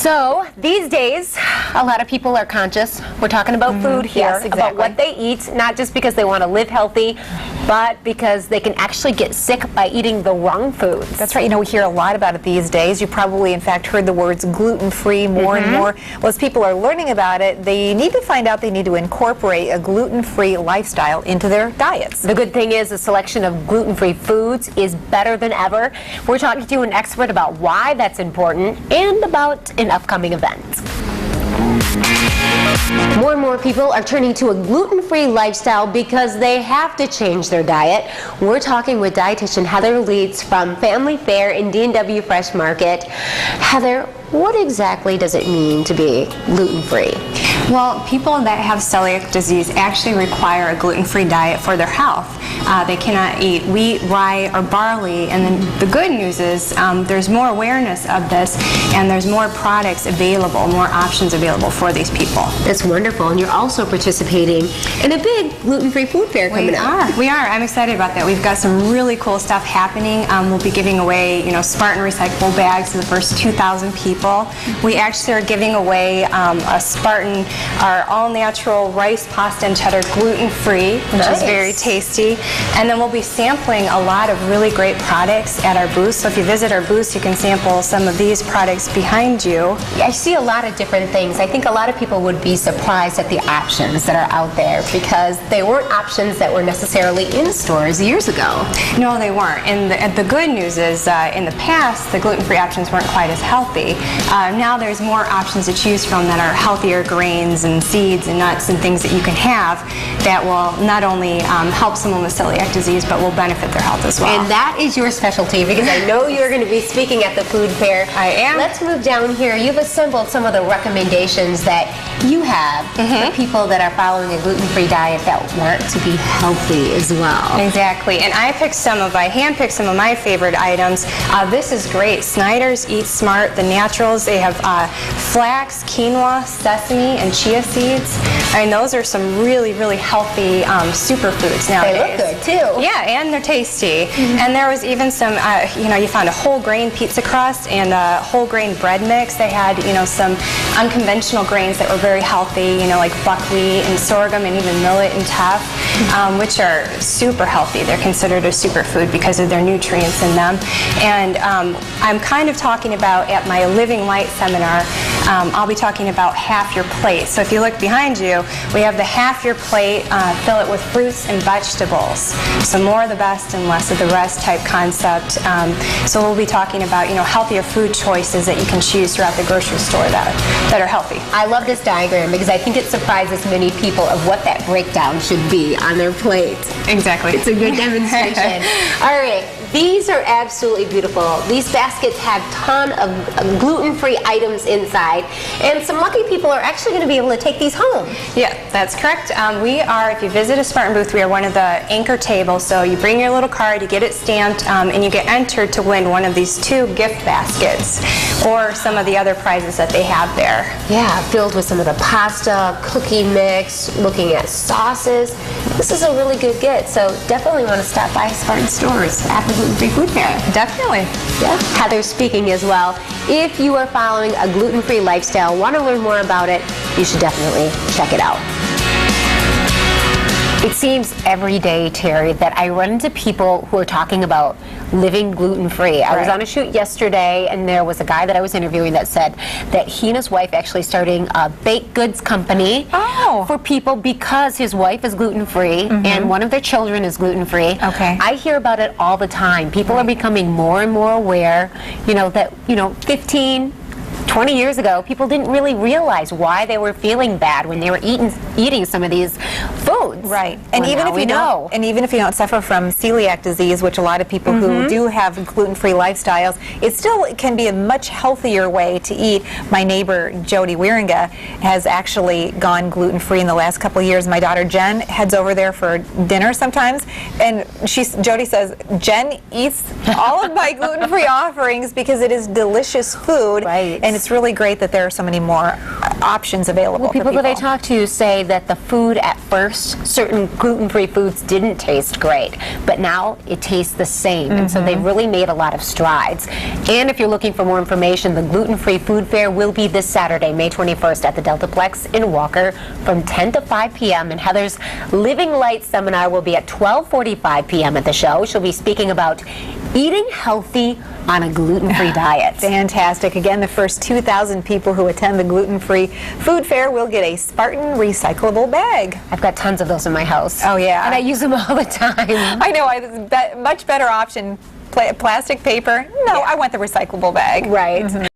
So these days, a lot of people are conscious. We're talking about food here, Yes, exactly. about what they eat, not just because they want to live healthy, but because they can actually get sick by eating the wrong foods. That's right. You know, we hear a lot about it these days. You probably, in fact, heard the words gluten-free more and more. Well, as people are learning about it, they need to find out they need to incorporate a gluten-free lifestyle into their diets. The good thing is the selection of gluten-free foods is better than ever. We're talking to an expert about why that's important and about an upcoming event. More and more people are turning to a gluten-free lifestyle because they have to change their diet. We're talking with dietitian Heather Leeds from Family Fare in D&W Fresh Market. Heather, what exactly does it mean to be gluten-free? Well, people that have celiac disease actually require a gluten-free diet for their health. They cannot eat wheat, rye, or barley, and then the good news is there's more awareness of this, and there's more products available, more options available for these people. That's wonderful, and you're also participating in a big gluten-free food fair coming up. We are. I'm excited about that. We've got some really cool stuff happening. We'll be giving away, Spartan recyclable bags to the first 2,000 people. We actually are giving away a Spartan, our all-natural rice, pasta, and cheddar gluten-free, which is very tasty. And then we'll be sampling a lot of really great products at our booth. So if you visit our booth, you can sample some of these products behind you. I see a lot of different things. I think a lot of people would be surprised at the options that are out there because they weren't options that were necessarily in stores years ago. No, they weren't. And the good news is in the past, the gluten-free options weren't quite as healthy. Now there's more options to choose from that are healthier grains and seeds and nuts and things that you can have that will not only help someone with celiac disease, but will benefit their health as well. And that is your specialty because I know you're going to be speaking at the food fair. I am. Let's move down here. You've assembled some of the recommendations that you have for people that are following a gluten-free diet that want to be healthy as well. Exactly. And I handpicked some of my favorite items. This is great. Snyder's Eat Smart, the naturals. They have flax, quinoa, sesame, and chia seeds. I mean, those are some really, really healthy superfoods nowadays. They look good too. Yeah, and they're tasty. And there was even some, you found a whole grain pizza crust and a whole grain bread mix. They had, some unconventional grains that were very healthy, like buckwheat and sorghum and even millet and teff, which are super healthy. They're considered a superfood because of their nutrients in them. And I'm kind of talking about at my Living Light seminar, I'll be talking about half your plate. So if you look behind you, we have the half your plate, fill it with fruits and vegetables. So more of the best and less of the rest type concept. So we'll be talking about, healthier food choices that you can choose throughout the grocery store that are healthy. I love this diagram because I think it surprises many people of what that breakdown should be on their plate. Exactly. It's a good demonstration. All right. These are absolutely beautiful. These baskets have a ton of gluten-free items inside, and some lucky people are actually going to be able to take these home. Yeah, that's correct. We are, if you visit a Spartan booth, we are one of the anchor tables. So you bring your little card, you get it stamped, and you get entered to win one of these 2 gift baskets or some of the other prizes that they have there. Yeah, filled with some of the pasta, cookie mix, looking at sauces. This is a really good get, so definitely want to stop by Spartan Stores at the gluten-free food fair. Definitely. Yeah. Heather's speaking as well. If you are following a gluten-free lifestyle, want to learn more about it, you should definitely check it out. It seems every day, Terry, that I run into people who are talking about living gluten-free. I was on a shoot yesterday, and there was a guy that I was interviewing that said that he and his wife actually starting a baked goods company for people because his wife is gluten-free and one of their children is gluten-free. Okay. I hear about it all the time. People are becoming more and more aware, that 15, 20 years ago, people didn't really realize why they were feeling bad when they were eating some of these foods. Right. And even if you don't suffer from celiac disease, which a lot of people who do have gluten-free lifestyles, it still can be a much healthier way to eat. My neighbor Jody Wieringa has actually gone gluten-free in the last couple of years. My daughter Jen heads over there for dinner sometimes, and Jody says Jen eats all of my gluten-free offerings because it is delicious food. Right. And it's really great that there are so many more options available. Well, people that I talk to say that the food at first, certain gluten-free foods didn't taste great, but now it tastes the same, and so they've really made a lot of strides. And if you're looking for more information, the Gluten-Free Food Fair will be this Saturday, May 21st at the Deltaplex in Walker from 10 to 5 p.m. And Heather's Living Light seminar will be at 12:45 p.m. at the show. She'll be speaking about eating healthy on a gluten-free diet. Fantastic. Again, the first 2,000 people who attend the gluten-free food fair will get a Spartan recyclable bag. I've got tons of those in my house. Oh, yeah. And I use them all the time. I know. Much better option. Plastic, paper. No, I want the recyclable bag. Right.